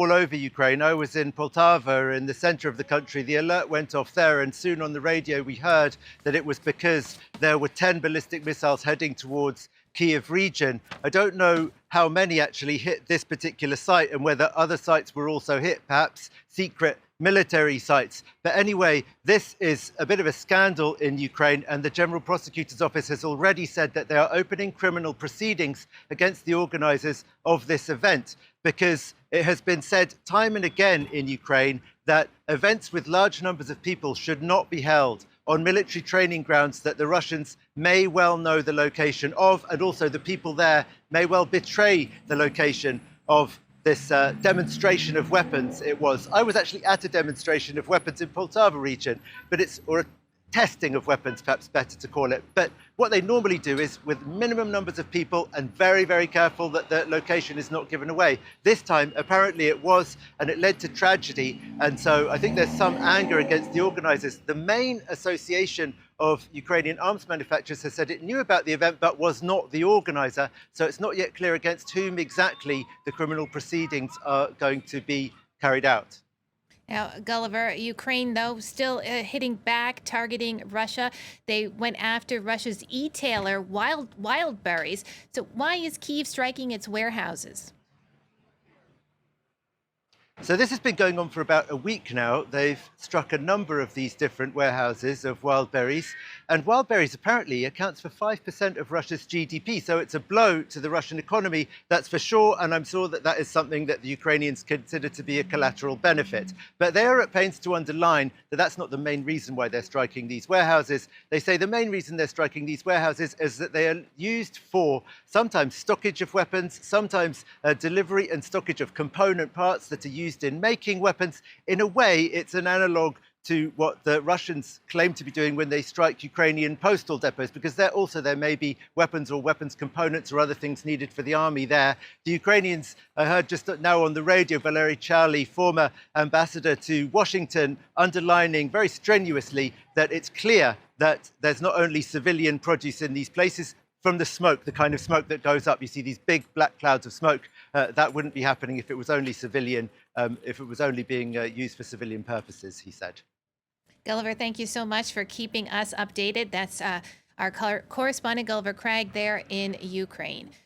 all over Ukraine. I was in Poltava in the center of the country. The alert went off there, and soon on the radio we heard that it was because there were 10 ballistic missiles heading towards Kyiv region. I don't know how many actually hit this particular site and whether other sites were also hit, perhaps secret military sites. But anyway, this is a bit of a scandal in Ukraine, and the General Prosecutor's Office has already said that they are opening criminal proceedings against the organizers of this event, because it has been said time and again in Ukraine that events with large numbers of people should not be held on military training grounds that the Russians may well know the location of, and also the people there may well betray the location of this demonstration of weapons. I was actually at a demonstration of weapons in Poltava region, or a testing of weapons, perhaps better to call it. But what they normally do is with minimum numbers of people and very, very careful that the location is not given away. This time, apparently it was, and it led to tragedy. And so I think there's some anger against the organizers. The main association of Ukrainian arms manufacturers has said it knew about the event but was not the organizer. So it's not yet clear against whom exactly the criminal proceedings are going to be carried out. Now, Gulliver, Ukraine, though, still hitting back, targeting Russia. They went after Russia's e-tailer, Wildberries. So why is Kyiv striking its warehouses? So this has been going on for about a week now. They've struck a number of these different warehouses of wild berries. And wild berries apparently accounts for 5% of Russia's GDP. So it's a blow to the Russian economy, that's for sure. And I'm sure that that is something that the Ukrainians consider to be a collateral benefit. But they are at pains to underline that that's not the main reason why they're striking these warehouses. They say the main reason they're striking these warehouses is that they are used for sometimes stockage of weapons, sometimes delivery and stockage of component parts that are used in making weapons. In a way, it's an analog to what the Russians claim to be doing when they strike Ukrainian postal depots, because there may be weapons or weapons components or other things needed for the army there. The Ukrainians, I heard just now on the radio, Valery Charly, former ambassador to Washington, underlining very strenuously that it's clear that there's not only civilian produce in these places. From the smoke, the kind of smoke that goes up, you see these big black clouds of smoke. That wouldn't be happening if it was only civilian, if it was only being used for civilian purposes, he said. Gulliver, thank you so much for keeping us updated. That's our correspondent, Gulliver Cragg, there in Ukraine.